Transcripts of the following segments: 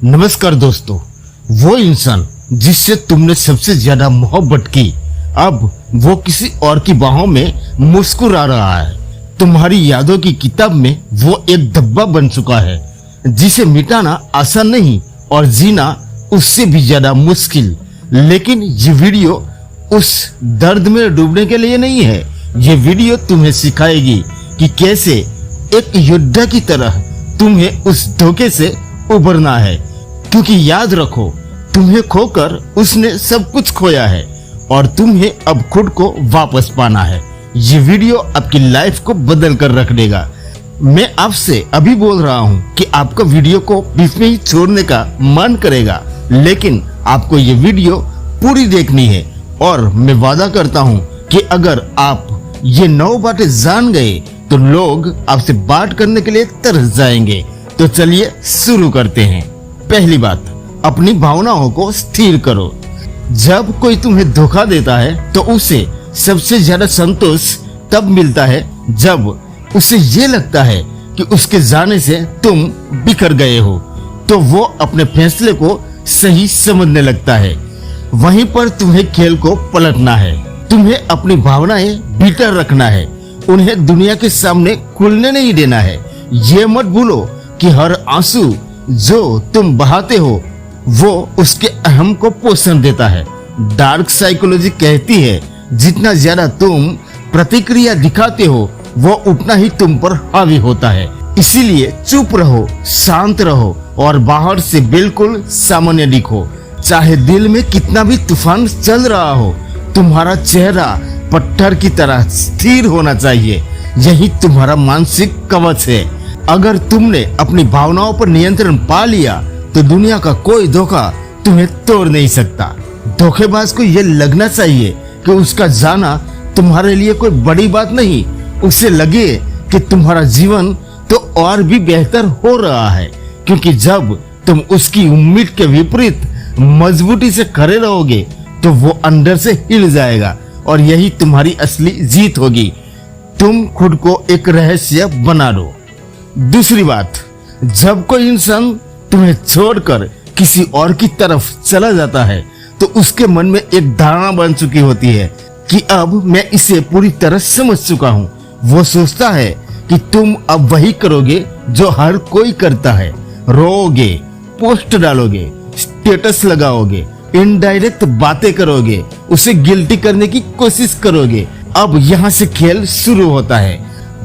नमस्कार दोस्तों, वो इंसान जिससे तुमने सबसे ज्यादा मोहब्बत की, अब वो किसी और की बाहों में मुस्कुरा रहा है। तुम्हारी यादों की किताब में वो एक धब्बा बन चुका है जिसे मिटाना आसान नहीं और जीना उससे भी ज्यादा मुश्किल। लेकिन ये वीडियो उस दर्द में डूबने के लिए नहीं है। ये वीडियो तुम्हें सिखाएगी कि कैसे एक योद्धा की तरह तुम्हें उस धोखे से उबरना है, क्योंकि याद रखो, तुम्हें खोकर उसने सब कुछ खोया है और तुम्हें अब खुद को वापस पाना है। ये वीडियो आपकी लाइफ को बदल कर रख देगा। मैं आपसे अभी बोल रहा हूँ कि आपको वीडियो को बीच में ही छोड़ने का मन करेगा, लेकिन आपको ये वीडियो पूरी देखनी है और मैं वादा करता हूँ कि अगर आप ये 9 बातें जान गए तो लोग आपसे बात करने के लिए तरस जाएंगे। तो चलिए शुरू करते हैं। पहली बात, अपनी भावनाओं को स्थिर करो। जब कोई तुम्हें धोखा देता है तो उसे सबसे ज्यादा संतोष तब मिलता है जब उसे ये लगता है कि उसके जाने से तुम बिखर गए हो, तो वो अपने फैसले को सही समझने लगता है। वहीं पर तुम्हें खेल को पलटना है। तुम्हें अपनी भावनाएं भीतर रखना है, उन्हें दुनिया के सामने खुलने नहीं देना है। ये मत भूलो कि हर आंसू जो तुम बहाते हो वो उसके अहम को पोषण देता है। डार्क साइकोलॉजी कहती है, जितना ज्यादा तुम प्रतिक्रिया दिखाते हो वो उतना ही तुम पर हावी होता है। इसीलिए चुप रहो, शांत रहो और बाहर से बिल्कुल सामान्य दिखो। चाहे दिल में कितना भी तूफान चल रहा हो, तुम्हारा चेहरा पत्थर की तरह स्थिर होना चाहिए। यही तुम्हारा मानसिक कवच है। अगर तुमने अपनी भावनाओं पर नियंत्रण पा लिया तो दुनिया का कोई धोखा तुम्हें तोड़ नहीं सकता। धोखेबाज को यह लगना चाहिए कि उसका जाना तुम्हारे लिए कोई बड़ी बात नहीं। उसे लगे कि तुम्हारा जीवन तो और भी बेहतर हो रहा है, क्योंकि जब तुम उसकी उम्मीद के विपरीत मजबूती से खड़े रहोगे तो वो अंदर से हिल जाएगा और यही तुम्हारी असली जीत होगी। तुम खुद को एक रहस्य बना दो। दूसरी बात, जब कोई इंसान तुम्हें छोड़कर किसी और की तरफ चला जाता है तो उसके मन में एक धारणा बन चुकी होती है कि अब मैं इसे पूरी तरह समझ चुका हूँ। वो सोचता है कि तुम अब वही करोगे जो हर कोई करता है। रोओगे, पोस्ट डालोगे, स्टेटस लगाओगे, इनडायरेक्ट बातें करोगे, उसे गिल्टी करने की कोशिश करोगे। अब यहाँ से खेल शुरू होता है।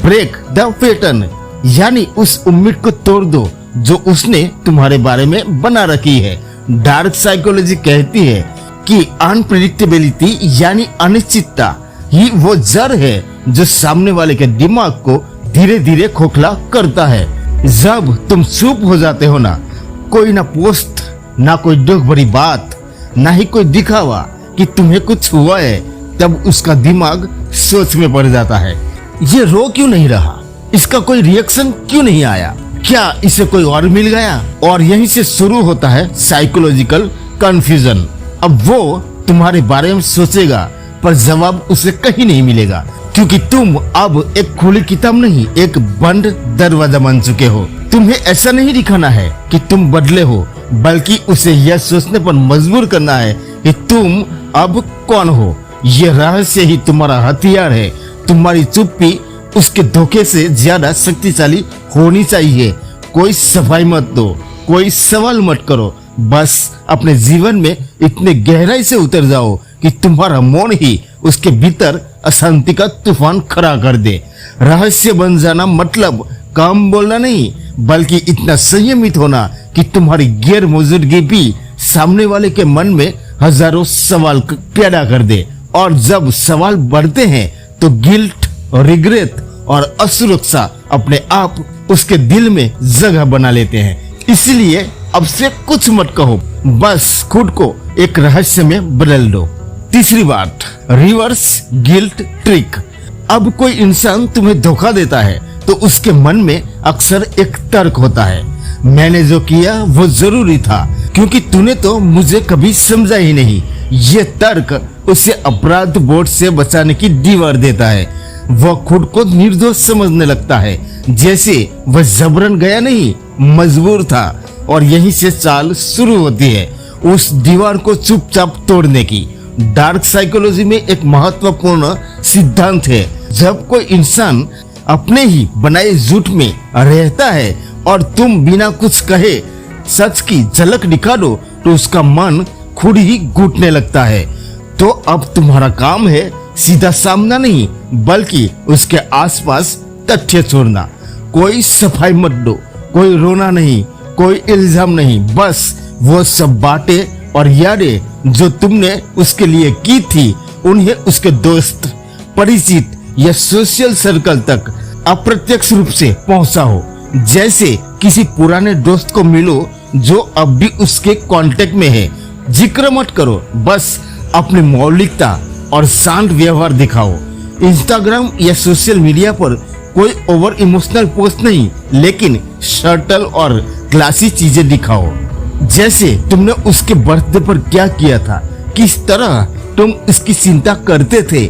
ब्रेक द पैटर्न, यानी उस उम्मीद को तोड़ दो जो उसने तुम्हारे बारे में बना रखी है। डार्क साइकोलॉजी कहती है कि अनप्रेडिक्टेबिलिटी यानी अनिश्चितता ही वो जड़ है जो सामने वाले के दिमाग को धीरे धीरे खोखला करता है। जब तुम चुप हो जाते हो ना, कोई ना पोस्ट, ना कोई दुख भरी बात, ना ही कोई दिखावा कि तुम्हें कुछ हुआ है, तब उसका दिमाग सोच में पड़ जाता है। ये रो क्यों नहीं रहा? इसका कोई रिएक्शन क्यों नहीं आया? क्या इसे कोई और मिल गया? और यहीं से शुरू होता है साइकोलॉजिकल कंफ्यूजन। अब वो तुम्हारे बारे में सोचेगा पर जवाब उसे कहीं नहीं मिलेगा, क्योंकि तुम अब एक खुली किताब नहीं, एक बंद दरवाजा बन चुके हो। तुम्हें ऐसा नहीं दिखाना है कि तुम बदले हो, बल्कि उसे यह सोचने पर मजबूर करना है कि तुम अब कौन हो। यह रहस्य ही तुम्हारा हथियार है। तुम्हारी चुप्पी उसके धोखे से ज्यादा शक्तिशाली होनी चाहिए। कोई सफाई मत दो, कोई सवाल मत करो, बस अपने जीवन में इतने गहराई से उतर जाओ कि तुम्हारा मौन ही उसके भीतर अशांति का तूफान खड़ा कर दे। रहस्य बन जाना मतलब कम बोलना नहीं, बल्कि इतना संयमित होना कि तुम्हारी गैर मौजूदगी भी सामने वाले के मन में हजारों सवाल पैदा कर दे। और जब सवाल बढ़ते हैं तो गिल्ट, रिग्रेट और असुरक्षा अपने आप उसके दिल में जगह बना लेते हैं। इसलिए अब से कुछ मत कहो, बस खुद को एक रहस्य में बदल दो। तीसरी बात, रिवर्स गिल्ट ट्रिक। अब कोई इंसान तुम्हें धोखा देता है तो उसके मन में अक्सर एक तर्क होता है, मैंने जो किया वो जरूरी था, क्योंकि तूने तो मुझे कभी समझा ही नहीं। ये तर्क उसे अपराध बोध से बचाने की दीवार देता है। वह खुद को निर्दोष समझने लगता है, जैसे वह जबरन गया नहीं, मजबूर था। और यहीं से चाल शुरू होती है उस दीवार को चुपचाप तोड़ने की। डार्क साइकोलॉजी में एक महत्वपूर्ण सिद्धांत है, जब कोई इंसान अपने ही बनाए झूठ में रहता है और तुम बिना कुछ कहे सच की झलक दिखा दो तो उसका मन खुद ही घुटने लगता है। तो अब तुम्हारा काम है सीधा सामना नहीं बल्कि उसके आसपास तथ्य छोड़ना। कोई सफाई मत दो, कोई रोना नहीं, कोई इल्जाम नहीं, बस वो सब बातें और यादें जो तुमने उसके लिए की थी उन्हें उसके दोस्त, परिचित या सोशल सर्कल तक अप्रत्यक्ष रूप से पहुंचाओ। जैसे किसी पुराने दोस्त को मिलो जो अब भी उसके कांटेक्ट में है। जिक्र मत करो, बस अपनी मौलिकता और शांत व्यवहार दिखाओ। इंस्टाग्राम या सोशल मीडिया पर कोई ओवर इमोशनल पोस्ट नहीं, लेकिन शर्टल और क्लासी चीजें दिखाओ। जैसे तुमने उसके बर्थडे पर क्या किया था, किस तरह तुम इसकी चिंता करते थे,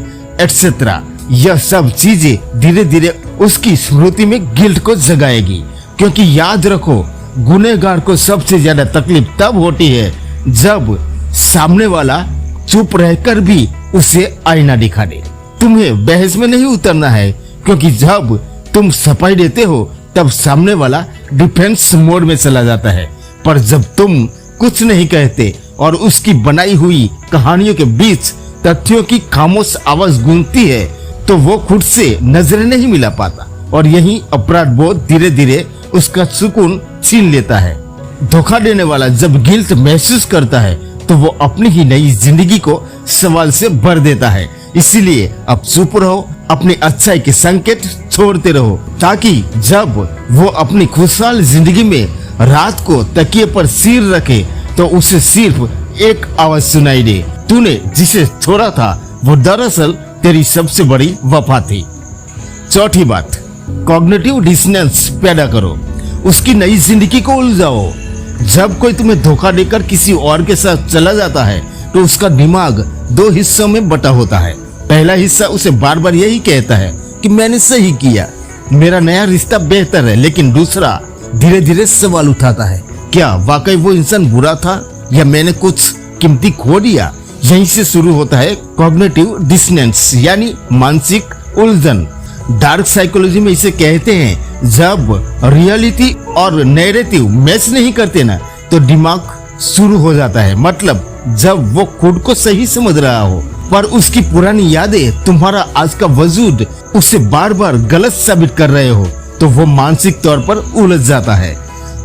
एटसेट्रा। यह सब चीजें धीरे धीरे उसकी स्मृति में गिल्ट को जगाएगी। क्योंकि याद रखो, गुनहगार को सबसे ज्यादा तकलीफ तब होती है जब सामने वाला चुप रहकर भी उसे आईना दिखा दे। तुम्हें बहस में नहीं उतरना है, क्योंकि जब तुम सफाई देते हो तब सामने वाला डिफेंस मोड में चला जाता है। पर जब तुम कुछ नहीं कहते और उसकी बनाई हुई कहानियों के बीच तथ्यों की खामोश आवाज गूंजती है तो वो खुद से नजरें नहीं मिला पाता और यही अपराध बोध धीरे धीरे उसका सुकून छीन लेता है। धोखा देने वाला जब गिल्ट महसूस करता है तो वो अपनी ही नई जिंदगी को सवाल से भर देता है। इसीलिए अब चुप रहो, अपनी अच्छाई के संकेत छोड़ते रहो, ताकि जब वो अपनी खुशहाल जिंदगी में रात को तकिए पर सिर रखे तो उसे सिर्फ एक आवाज सुनाई दे, तूने जिसे छोड़ा था वो दरअसल तेरी सबसे बड़ी वफा थी। चौथी बात, कॉग्निटिव डिसोनेंस पैदा करो, उसकी नई जिंदगी को उलझाओ। जब कोई तुम्हें धोखा देकर किसी और के साथ चला जाता है तो उसका दिमाग दो हिस्सों में बटा होता है। पहला हिस्सा उसे बार बार यही कहता है कि मैंने सही किया, मेरा नया रिश्ता बेहतर है, लेकिन दूसरा धीरे धीरे सवाल उठाता है, क्या वाकई वो इंसान बुरा था या मैंने कुछ कीमती खो दिया। यहीं से शुरू होता है कॉग्निटिव डिसोनेंस यानी मानसिक उलझन। डार्क साइकोलॉजी में इसे कहते हैं जब रियलिटी और नैरेटिव मैच नहीं करते ना तो दिमाग शुरू हो जाता है। मतलब जब वो खुद को सही समझ रहा हो पर उसकी पुरानी यादें, तुम्हारा आज का वजूद उसे बार बार गलत साबित कर रहे हो तो वो मानसिक तौर पर उलझ जाता है।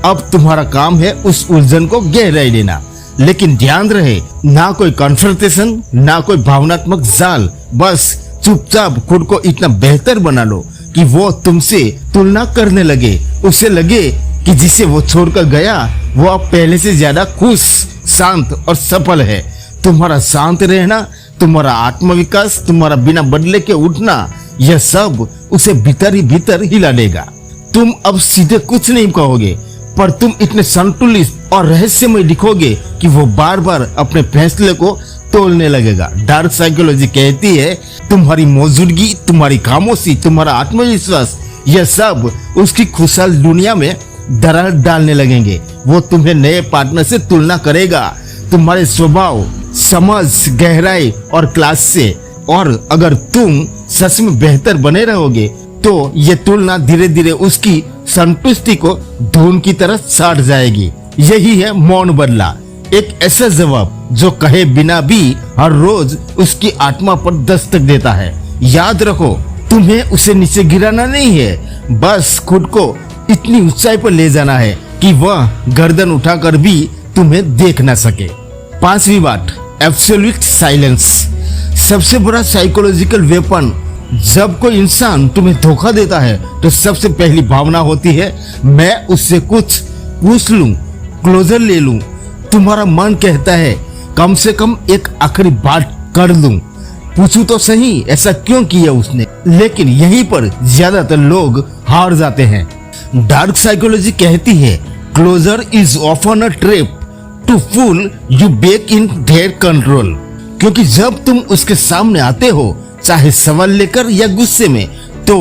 अब तुम्हारा काम है उस उलझन को गहराई देना, लेकिन ध्यान रहे ना कोई कॉन्फ्रंटेशन ना कोई भावनात्मक जाल, बस चुपचाप खुद को इतना बेहतर बना लो कि वो तुमसे तुलना करने लगे, उसे लगे कि जिसे वो छोड़कर गया वो अब पहले से ज्यादा खुश, शांत और सफल है। तुम्हारा शांत रहना, तुम्हारा आत्मविकास, तुम्हारा बिना बदले के उठना, यह सब उसे भीतर ही भीतर हिला देगा। तुम अब सीधे कुछ नहीं कहोगे पर तुम इतने संतुलित और रहस्यमय दिखोगे कि वो बार बार अपने फैसले को तोड़ने लगेगा। डार्क साइकोलॉजी कहती है तुम्हारी मौजूदगी, तुम्हारी खामोशी, तुम्हारा आत्मविश्वास, यह सब उसकी खुशहाल दुनिया में दरार डालने लगेंगे। वो तुम्हें नए पार्टनर से तुलना करेगा तुम्हारे स्वभाव, समझ, गहराई और क्लास से, और अगर तुम सच में बेहतर बने रहोगे तो ये तुलना धीरे धीरे उसकी संतुष्टि को धूल की तरह साट जाएगी। यही है मौन बदला, एक ऐसा जवाब जो कहे बिना भी हर रोज उसकी आत्मा पर दस्तक देता है। याद रखो, तुम्हें उसे नीचे गिराना नहीं है, बस खुद को इतनी ऊंचाई पर ले जाना है कि वह गर्दन उठाकर भी तुम्हें देख न सके। पांचवी बात, एब्सोल्यूट साइलेंस, सबसे बड़ा साइकोलॉजिकल वेपन। जब कोई इंसान तुम्हें धोखा देता है तो सबसे पहली भावना होती है मैं उससे कुछ पूछ लूं, क्लोजर ले लूं। तुम्हारा मन कहता है कम से कम एक आखिरी बात कर लूं, पूछूं तो सही ऐसा क्यों किया उसने। लेकिन यहीं पर ज्यादातर लोग हार जाते हैं। डार्क साइकोलॉजी कहती है closure is often a trap to fool you back in their control. क्योंकि जब तुम उसके सामने आते हो चाहे सवाल लेकर या गुस्से में, तो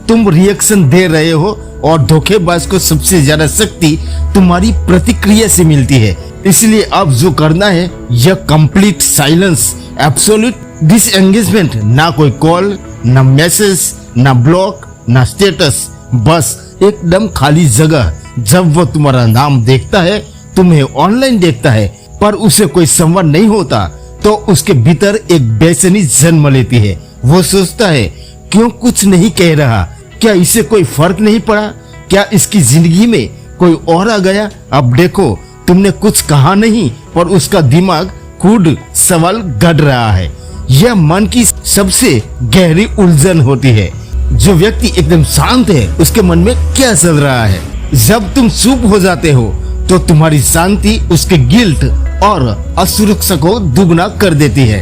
तुम रिएक्शन दे रहे हो और धोखेबाज को सबसे ज्यादा शक्ति तुम्हारी प्रतिक्रिया से मिलती है। इसलिए अब जो करना है यह कंप्लीट साइलेंस, एब्सोल्यूट डिसएंगेजमेंट, ना कोई कॉल, ना मैसेज, ना ब्लॉक, ना स्टेटस, बस एकदम खाली जगह। जब वो तुम्हारा नाम देखता है, तुम्हें ऑनलाइन देखता है, पर उसे कोई संवाद नहीं होता, तो उसके भीतर एक बेचैनी जन्म लेती है। वो सोचता है क्यों कुछ नहीं कह रहा, क्या इसे कोई फर्क नहीं पड़ा, क्या इसकी जिंदगी में कोई और आ गया। अब देखो तुमने कुछ कहा नहीं, पर उसका दिमाग खुद सवाल गढ़ रहा है। यह मन की सबसे गहरी उलझन होती है। जो व्यक्ति एकदम शांत है, उसके मन में क्या चल रहा है। जब तुम चुप हो जाते हो तो तुम्हारी शांति उसके गिल्ट और असुरक्षा को दुगना कर देती है।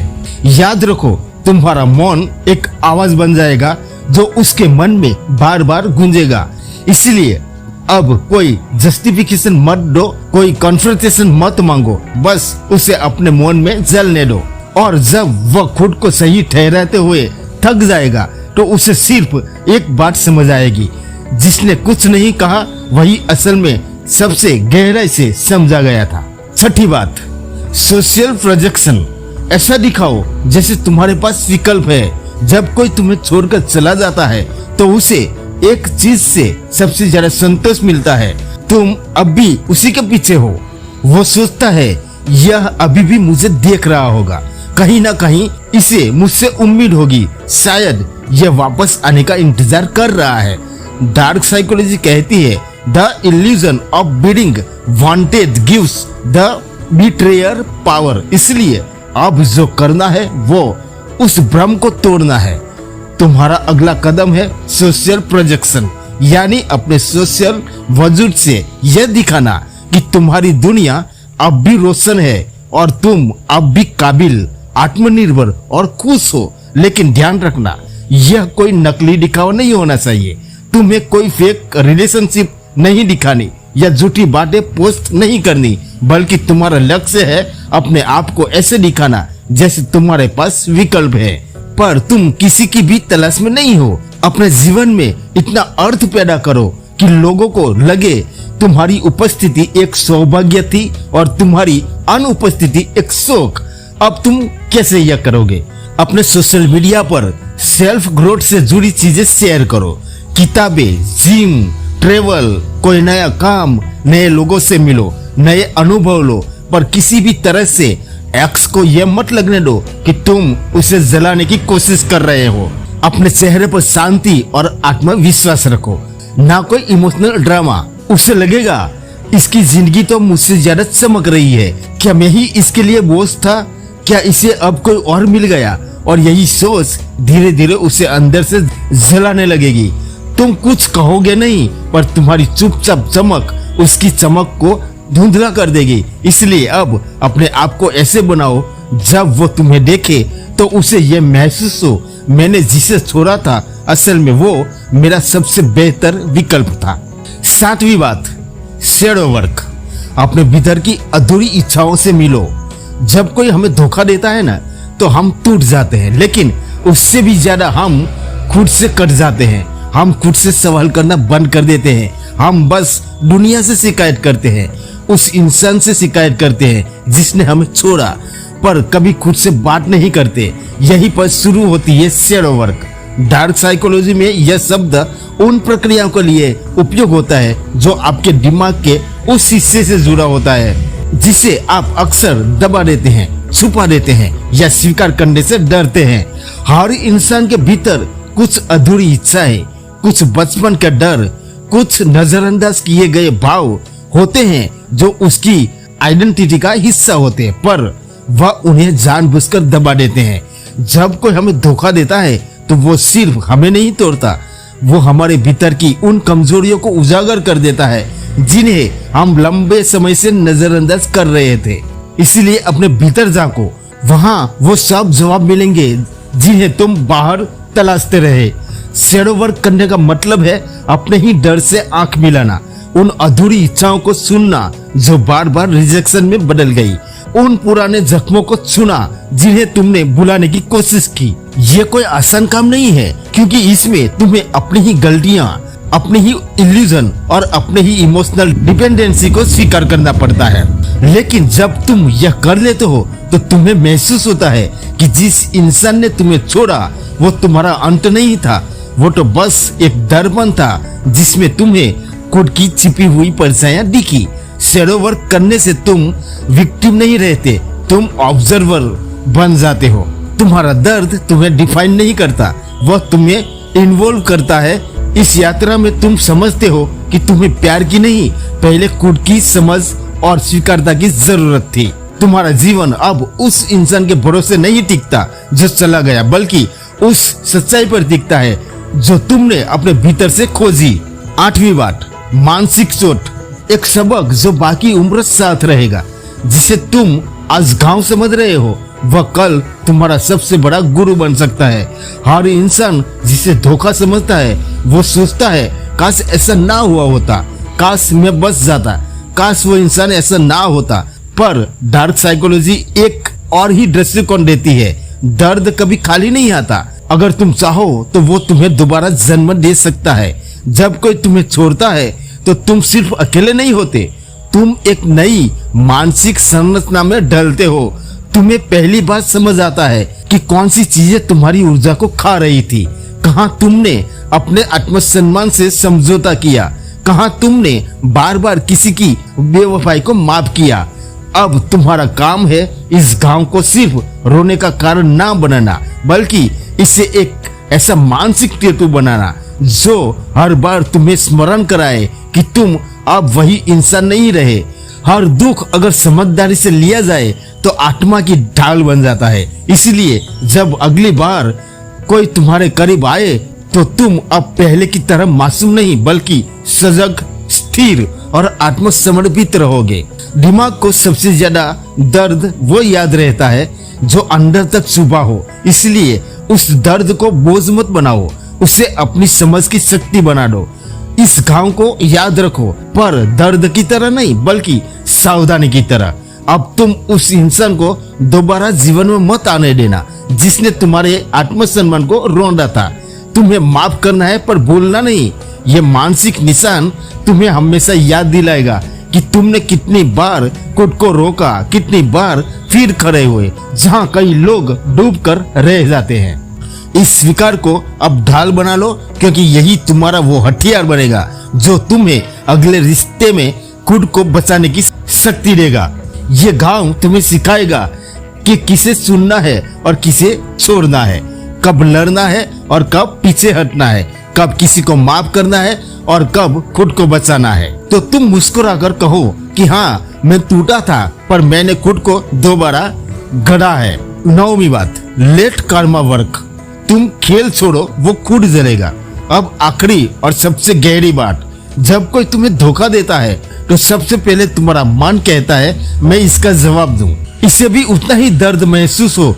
याद रखो, तुम्हारा मौन एक आवाज बन जाएगा जो उसके मन में बार बार गूंजेगा। इसलिए अब कोई जस्टिफिकेशन मत दो, कोई कॉन्फ्रेंटेशन मत मांगो, बस उसे अपने मौन में जलने दो। और जब वह खुद को सही ठहराते हुए थक जाएगा तो उसे सिर्फ एक बात समझ आएगी, जिसने कुछ नहीं कहा वही असल में सबसे गहराई से समझा गया था। छठी बात, सोशल प्रोजेक्शन। ऐसा दिखाओ जैसे तुम्हारे पास विकल्प है। जब कोई तुम्हें छोड़कर चला जाता है तो उसे एक चीज से सबसे ज्यादा संतोष मिलता है, तुम अब भी उसी के पीछे हो। वो सोचता है यह अभी भी मुझे देख रहा होगा, कहीं ना कहीं इसे मुझसे उम्मीद होगी, शायद यह वापस आने का इंतजार कर रहा है। डार्क साइकोलॉजी कहती है the illusion of being wanted gives the betrayer power. इसलिए अब जो करना है वो उस भ्रम को तोड़ना है। तुम्हारा अगला कदम है सोशल प्रोजेक्शन, यानी अपने सोशल वजूद से यह दिखाना कि तुम्हारी दुनिया अब भी रोशन है और तुम अब भी काबिल, आत्मनिर्भर और खुश हो। लेकिन ध्यान रखना, यह कोई नकली दिखावा नहीं होना चाहिए। तुम्हें कोई फेक रिलेशनशिप नहीं दिखानी या झूठी बातें पोस्ट नहीं करनी, बल्कि तुम्हारा लक्ष्य है अपने आप को ऐसे दिखाना जैसे तुम्हारे पास विकल्प है, पर तुम किसी की भी तलाश में नहीं हो। अपने जीवन में इतना अर्थ पैदा करो कि लोगों को लगे तुम्हारी उपस्थिति एक सौभाग्य थी और तुम्हारी अनुपस्थिति एक शोक। अब तुम कैसे यह करोगे? अपने सोशल मीडिया पर सेल्फ ग्रोथ से जुड़ी चीजें शेयर करो, किताबें, जिम, ट्रेवल, कोई नया काम, नए लोगों से मिलो, नए अनुभव लो, पर किसी भी तरह से एक्स को यह मत लगने दो कि तुम उसे जलाने की कोशिश कर रहे हो। अपने चेहरे पर शांति और आत्मविश्वास रखो, ना कोई इमोशनल ड्रामा। उसे लगेगा इसकी जिंदगी तो मुझसे ज्यादा चमक रही है, क्या मैं ही इसके लिए बोझ था, क्या इसे अब कोई और मिल गया? और यही सोच धीरे धीरे उसे अंदर से जलाने लगेगी। तुम कुछ कहोगे नहीं, पर तुम्हारी चुपचाप चमक उसकी चमक को धुंधला कर देगी। इसलिए अब अपने आप को ऐसे बनाओ जब वो तुम्हें देखे तो उसे ये महसूस हो, मैंने जिसे छोड़ा था असल में वो मेरा सबसे बेहतर विकल्प था। सातवीं बात, शैडो वर्क। अपने भीतर की अधूरी इच्छाओं से मिलो। जब कोई हमें धोखा देता है ना, तो हम टूट जाते हैं, लेकिन उससे भी ज्यादा हम खुद से कट जाते हैं। हम खुद से सवाल करना बंद कर देते हैं। हम बस दुनिया से शिकायत करते हैं, उस इंसान से शिकायत करते हैं जिसने हमें छोड़ा, पर कभी खुद से बात नहीं करते। यहीं पर शुरू होती है शैडो वर्क। डार्क साइकोलॉजी में यह शब्द उन प्रक्रियाओं के लिए उपयोग होता है जो आपके दिमाग के उस हिस्से से जुड़ा होता है जिसे आप अक्सर दबा देते हैं, छुपा देते हैं या स्वीकार करने से डरते हैं। हर इंसान के भीतर कुछ अधूरी इच्छाएं, कुछ बचपन का डर, कुछ नजरअंदाज किए गए भाव होते हैं जो उसकी आइडेंटिटी का हिस्सा होते हैं, पर वह उन्हें जानबूझकर दबा देते हैं। जब कोई हमें धोखा देता है तो वो सिर्फ हमें नहीं तोड़ता, वो हमारे भीतर की उन कमजोरियों को उजागर कर देता है जिन्हें हम लंबे समय से नजरअंदाज कर रहे थे। इसलिए अपने भीतर झांको, वहां वो सब जवाब मिलेंगे जिन्हें तुम बाहर तलाशते रहे। शैडो वर्क करने का मतलब है अपने ही डर से आंख मिलाना, उन अधूरी इच्छाओं को सुनना जो बार बार रिजेक्शन में बदल गई, उन पुराने जख्मों को छूना जिन्हें तुमने भुलाने की कोशिश की। ये कोई आसान काम नहीं है, क्योंकि इसमें तुम्हें अपनी ही गलतियां, अपने ही इल्यूजन और अपने ही इमोशनल डिपेंडेंसी को स्वीकार करना पड़ता है। लेकिन जब तुम यह कर लेते हो तो तुम्हें महसूस होता है कि जिस इंसान ने तुम्हें छोड़ा वो तुम्हारा अंत नहीं था, वो तो बस एक दर्पण था जिसमें तुम्हें खुद की छिपी हुई परेशानियां दिखी। शैडो वर्क करने से तुम विक्टिम नहीं रहते, तुम ऑब्जर्वर बन जाते हो। तुम्हारा दर्द तुम्हें डिफाइन नहीं करता, वह तुम्हें इन्वॉल्व करता है। इस यात्रा में तुम समझते हो कि तुम्हें प्यार की नहीं, पहले खुद की समझ और स्वीकारता की जरूरत थी। तुम्हारा जीवन अब उस इंसान के भरोसे नहीं टिकता जो चला गया, बल्कि उस सच्चाई पर टिकता है जो तुमने अपने भीतर से खोजी। 8वीं बात, मानसिक चोट, एक सबक जो बाकी उम्र साथ रहेगा। जिसे तुम आज घाव समझ रहे हो वह कल तुम्हारा सबसे बड़ा गुरु बन सकता है। हर इंसान जिसे धोखा समझता है वो सोचता है काश ऐसा ना हुआ होता, काश मैं बच जाता, काश वो इंसान ऐसा ना होता। पर डार्क साइकोलॉजी एक और ही दृष्टिकोण देती है। दर्द कभी खाली नहीं आता, अगर तुम चाहो तो वो तुम्हें दोबारा जन्म दे सकता है। जब कोई तुम्हें छोड़ता है तो तुम सिर्फ अकेले नहीं होते, तुम एक नई मानसिक संरचना में ढलते हो। तुम्हें पहली बार समझ आता है कि कौन सी चीजें तुम्हारी ऊर्जा को खा रही थी, कहां तुमने अपने आत्मसम्मान से समझौता किया, कहां तुमने बार बार किसी की बेवफाई को माफ किया। अब तुम्हारा काम है इस घाव को सिर्फ रोने का कारण ना बनाना, बल्कि इसे एक ऐसा मानसिक टैटू बनाना जो हर बार तुम्हें स्मरण कराए कि तुम अब वही इंसान नहीं रहे। हर दुख अगर समझदारी से लिया जाए तो आत्मा की ढाल बन जाता है। इसलिए जब अगली बार कोई तुम्हारे करीब आए तो तुम अब पहले की तरह मासूम नहीं बल्कि सजग, स्थिर और आत्मसमर्पित रहोगे। दिमाग को सबसे ज्यादा दर्द वो याद रहता है जो अंदर तक छुपा हो, इसलिए उस दर्द को बोझ मत बनाओ, उसे अपनी समझ की शक्ति बना दो। इस घाव को याद रखो, पर दर्द की तरह नहीं बल्कि सावधानी की तरह। अब तुम उस इंसान को दोबारा जीवन में मत आने देना जिसने तुम्हारे आत्मसम्मान को रौंदा था। तुम्हें माफ करना है पर भूलना नहीं। ये मानसिक निशान तुम्हें हमेशा याद दिलाएगा कि तुमने कितनी बार खुद को रोका, कितनी बार फिर खड़े हुए जहां कई लोग डूबकर रह जाते हैं। इस स्वीकार को अब ढाल बना लो, क्योंकि यही तुम्हारा वो हथियार बनेगा जो तुम्हें अगले रिश्ते में खुद को बचाने की शक्ति देगा। ये घाव तुम्हें सिखाएगा कि किसे सुनना है और किसे छोड़ना है, कब लड़ना है और कब पीछे हटना है, कब किसी को माफ करना है और कब खुद को बचाना है। तो तुम मुस्कुराकर कहो कि हाँ, मैं टूटा था पर मैंने खुद को दोबारा गढ़ा है। 9वीं बात, लेट कर्मा वर्क, तुम खेल छोड़ो, वो खुद जलेगा। अब आखिरी और सबसे गहरी बात, जब कोई तुम्हें धोखा देता है तो सबसे पहले तुम्हारा मन कहता है मैं इसका जवाब दूं, इसे भी उतना ही दर्द महसूस हो,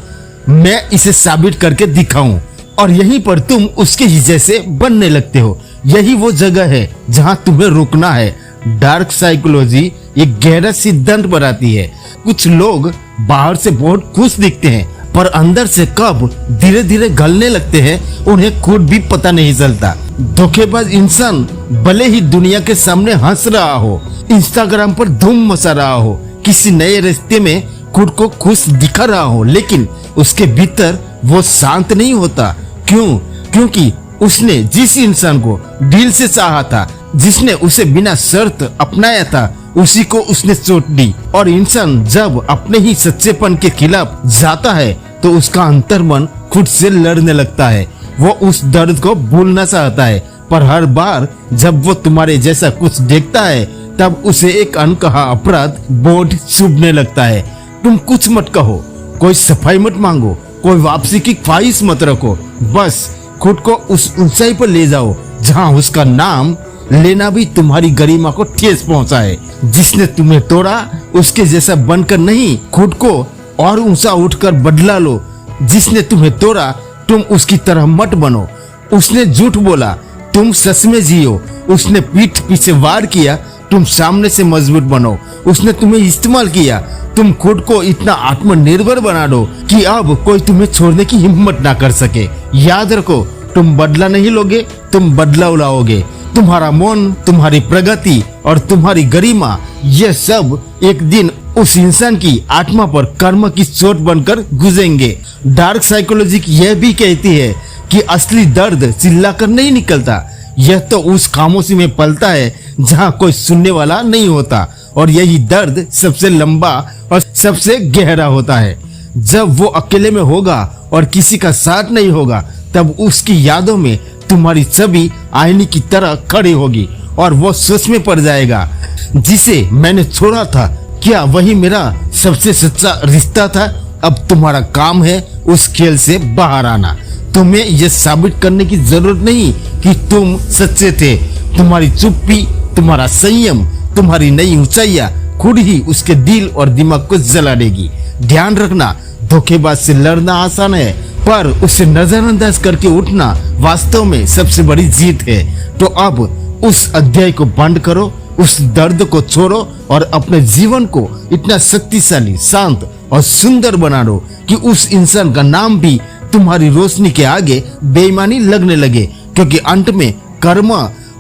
मैं इसे साबित करके दिखाऊं। और यहीं पर तुम उसके ही जैसे बनने लगते हो। यही वो जगह है जहां तुम्हें रुकना है। डार्क साइकोलॉजी एक गहरा सिद्धांत बनाती है। कुछ लोग बाहर से बहुत खुश दिखते हैं पर अंदर से कब धीरे धीरे गलने लगते हैं उन्हें खुद भी पता नहीं चलता। धोखेबाज इंसान भले ही दुनिया के सामने हंस रहा हो, इंस्टाग्राम पर धूम मचा रहा हो, किसी नए रिश्ते में खुद को खुश दिखा रहा हो, लेकिन उसके भीतर वो शांत नहीं होता। क्यों? क्योंकि उसने जिस इंसान को दिल से चाहा था, जिसने उसे बिना शर्त अपनाया था, उसी को उसने चोट दी। और इंसान जब अपने ही सच्चेपन के खिलाफ जाता है तो उसका अंतर्मन खुद से लड़ने लगता है। वो उस दर्द को भूलना चाहता है, पर हर बार जब वो तुम्हारे जैसा कुछ देखता है तब उसे एक अनकहा अपराध बोझ चुभने लगता है। तुम कुछ मत कहो, कोई सफाई मत मांगो, कोई वापसी की ख्वाहिश मत रखो, बस खुद को उस ऊंचाई पर ले जाओ जहां उसका नाम लेना भी तुम्हारी गरिमा को ठेस पहुंचाए। जिसने तुम्हें तोड़ा उसके जैसा बनकर नहीं, खुद को और ऊंचा उठकर बदला लो। जिसने तुम्हें तोड़ा तुम उसकी तरह मत बनो। उसने झूठ बोला, तुम सच में जियो। उसने पीठ पीछे वार किया, तुम सामने से मजबूत बनो। उसने तुम्हें इस्तेमाल किया, तुम खुद को इतना आत्मनिर्भर बना दो कि अब कोई तुम्हें छोड़ने की हिम्मत ना कर सके। याद रखो, तुम बदला नहीं लोगे, तुम बदलाव लाओगे। तुम्हारा मन, तुम्हारी प्रगति और तुम्हारी गरिमा, ये सब एक दिन उस इंसान की आत्मा पर कर्म की चोट बनकर गुजरेंगे। डार्क साइकोलॉजी यह भी कहती है कि असली दर्द चिल्लाकर नहीं निकलता, यह तो उस खामोशी में पलता है जहाँ कोई सुनने वाला नहीं होता, और यही दर्द सबसे लंबा और सबसे गहरा होता है। जब वो अकेले में होगा और किसी का साथ नहीं होगा, तब उसकी यादों में तुम्हारी छवि आईने की तरह खड़ी होगी और वो सोच में पड़ जाएगा, जिसे मैंने छोड़ा था क्या वही मेरा सबसे सच्चा रिश्ता था। अब तुम्हारा काम है उस खेल से बाहर आना। तुम्हें यह साबित करने की जरूरत नहीं कि तुम सच्चे थे। तुम्हारी चुप्पी, तुम्हारा संयम, तुम्हारी नई ऊंचाइयां खुद ही उसके दिल और दिमाग को जला देगी। ध्यान रखना, धोखेबाज से लड़ना आसान है, पर उसे नजरअंदाज करके उठना वास्तव में सबसे बड़ी जीत है। तो अब उस अध्याय को बंद करो, उस दर्द को छोड़ो और अपने जीवन को इतना शक्तिशाली, शांत और सुंदर बना दो कि उस इंसान का नाम भी तुम्हारी रोशनी के आगे बेईमानी लगने लगे, क्योंकि अंत में कर्म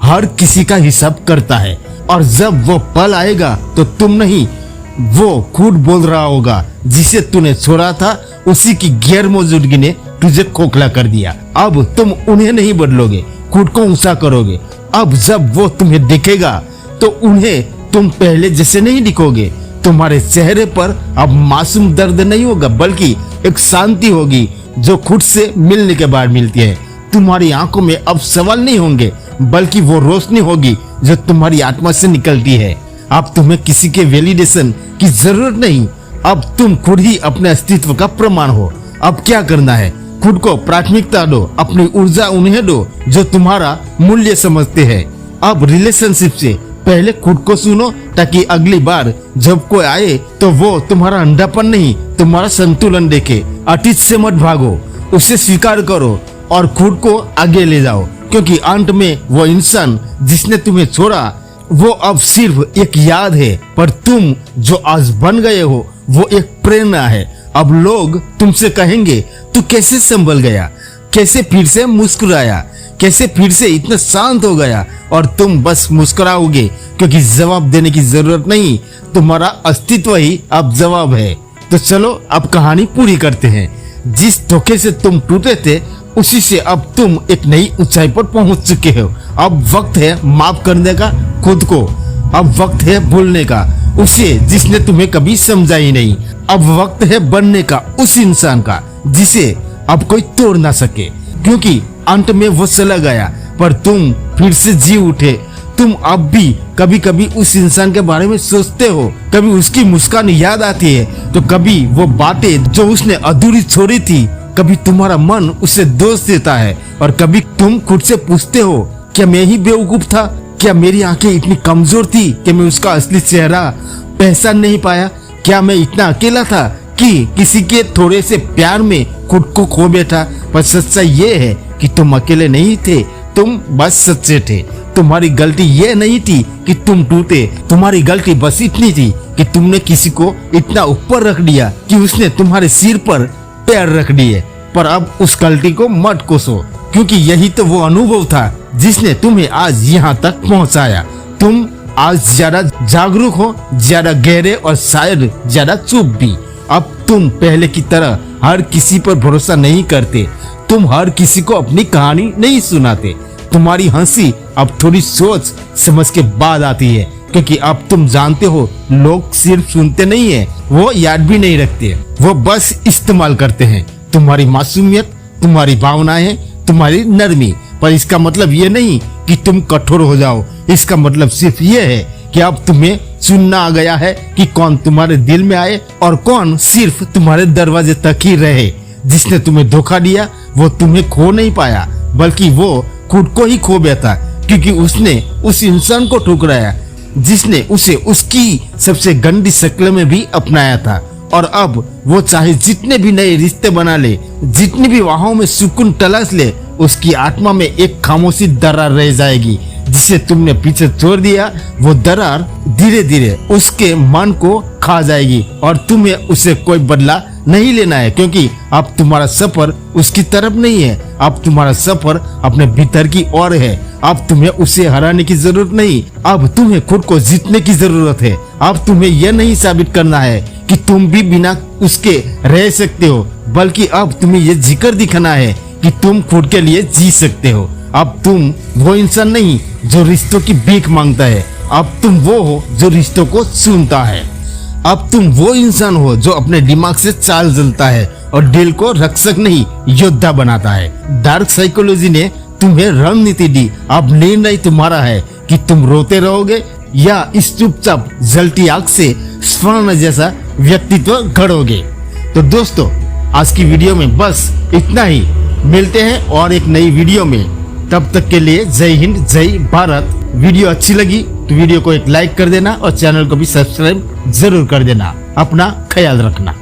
हर किसी का हिसाब करता है। और जब वो पल आएगा तो तुम नहीं, वो खुद बोल रहा होगा, जिसे तूने छोड़ा था उसी की गैर मौजूदगी ने तुझे खोखला कर दिया। अब तुम उन्हें नहीं बदलोगे, खुद को ऊंचा करोगे। अब जब वो तुम्हें दिखेगा तो उन्हें तुम पहले जैसे नहीं दिखोगे। तुम्हारे चेहरे पर अब मासूम दर्द नहीं होगा, बल्कि एक शांति होगी जो खुद से मिलने के बाद मिलती है। तुम्हारी आंखों में अब सवाल नहीं होंगे, बल्कि वो रोशनी होगी जो तुम्हारी आत्मा से निकलती है। अब तुम्हें किसी के वैलिडेशन की जरूरत नहीं, अब तुम खुद ही अपने अस्तित्व का प्रमाण हो। अब क्या करना है, खुद को प्राथमिकता दो, अपनी ऊर्जा उन्हें दो जो तुम्हारा मूल्य समझते हैं। अब रिलेशनशिप से पहले खुद को सुनो, ताकि अगली बार जब कोई आए तो वो तुम्हारा अंधापन नहीं, तुम्हारा संतुलन देखे। अतीत से मत भागो, उसे स्वीकार करो और खुद को आगे ले जाओ, क्योंकि अंत में वो इंसान जिसने तुम्हें छोड़ा वो अब सिर्फ एक याद है, पर तुम जो आज बन गए हो वो एक प्रेरणा है। अब लोग तुमसे कहेंगे, तू कैसे संभल गया, कैसे फिर से मुस्कुराया, कैसे फिर से इतना शांत हो गया, और तुम बस मुस्कुराओगे, क्योंकि जवाब देने की जरूरत नहीं, तुम्हारा अस्तित्व ही अब जवाब है। तो चलो अब कहानी पूरी करते हैं। जिस धोखे से तुम टूटे थे, उसी से अब तुम एक नई ऊंचाई पर पहुंच चुके हो। अब वक्त है माफ करने का खुद को, अब वक्त है भूलने का उसे जिसने तुम्हें कभी समझा ही नहीं। अब वक्त है बनने का उस इंसान का जिसे अब कोई तोड़ ना सके, क्योंकि अंत में वो चला गया पर तुम फिर से जी उठे। तुम अब भी कभी कभी उस इंसान के बारे में सोचते हो, कभी उसकी मुस्कान याद आती है, तो कभी वो बातें जो उसने अधूरी छोड़ी थी, कभी तुम्हारा मन उसे दोष देता है, और कभी तुम खुद से पूछते हो, क्या मैं ही बेवकूफ था, क्या मेरी आंखें इतनी कमजोर थी कि मैं उसका असली चेहरा पहचान नहीं पाया, क्या मैं इतना अकेला था कि किसी के थोड़े से प्यार में खुद को खो बैठा। पर सच्चाई ये है कि तुम अकेले नहीं थे, तुम बस सच्चे थे। तुम्हारी गलती ये नहीं थी कि तुम टूटे, तुम्हारी गलती बस इतनी थी कि तुमने किसी को इतना ऊपर रख दिया कि उसने तुम्हारे सिर पर पैर रख दिए। पर अब उस गलती को मत कोसो, क्योंकि यही तो वो अनुभव था जिसने तुम्हें आज यहाँ तक पहुँचाया। तुम आज ज्यादा जागरूक हो, ज्यादा गहरे और शायद ज्यादा चुप भी। अब तुम पहले की तरह हर किसी पर भरोसा नहीं करते, तुम हर किसी को अपनी कहानी नहीं सुनाते। तुम्हारी हंसी अब थोड़ी सोच समझ के बाद आती है, क्योंकि अब तुम जानते हो लोग सिर्फ सुनते नहीं है, वो याद भी नहीं रखते, वो बस इस्तेमाल करते हैं। तुम्हारी मासूमियत, तुम्हारी भावनाएं, तुम्हारी नरमी। पर इसका मतलब ये नहीं कि तुम कठोर हो जाओ, इसका मतलब सिर्फ ये है कि अब तुम्हें सुनना आ गया है कि कौन तुम्हारे दिल में आए और कौन सिर्फ तुम्हारे दरवाजे तक ही रहे। जिसने तुम्हें धोखा दिया वो तुम्हें खो नहीं पाया, बल्कि वो खुद को ही खो बैठा, क्योंकि उसने उस इंसान को ठुकराया जिसने उसे उसकी सबसे गंदी शक्ल में भी अपनाया था। और अब वो चाहे जितने भी नए रिश्ते बना ले, जितनी भी वाहों में सुकून तलाश ले, उसकी आत्मा में एक खामोशी दरार रह जाएगी। जिसे तुमने पीछे छोड़ दिया, वो दरार धीरे धीरे उसके मन को खा जाएगी, और तुम्हें उसे कोई बदला नहीं लेना है, क्योंकि अब तुम्हारा सफर उसकी तरफ नहीं है, अब तुम्हारा सफर अपने भीतर की ओर है। अब तुम्हें उसे हराने की जरूरत नहीं, अब तुम्हें खुद को जीतने की जरूरत है। अब तुम्हें यह नहीं साबित करना है कि तुम भी बिना उसके रह सकते हो, बल्कि अब तुम्हें यह जिक्र दिखाना है कि तुम खुद के लिए जी सकते हो। अब तुम वो इंसान नहीं जो रिश्तों की भीख मांगता है, अब तुम वो हो जो रिश्तों को चुनता है। अब तुम वो इंसान हो जो अपने दिमाग से चाल चलता है और दिल को रक्षक नहीं योद्धा बनाता है। डार्क साइकोलॉजी ने तुम्हें रणनीति दी, अब निर्णय तुम्हारा है कि तुम रोते रहोगे या इस चुपचाप जलती आग से स्वर्ण जैसा व्यक्तित्व गढ़ोगे। तो दोस्तों, आज की वीडियो में बस इतना ही। मिलते हैं और एक नई वीडियो में, तब तक के लिए जय हिंद, जय भारत। वीडियो अच्छी लगी तो वीडियो को एक लाइक कर देना और चैनल को भी सब्सक्राइब जरूर कर देना। अपना ख्याल रखना।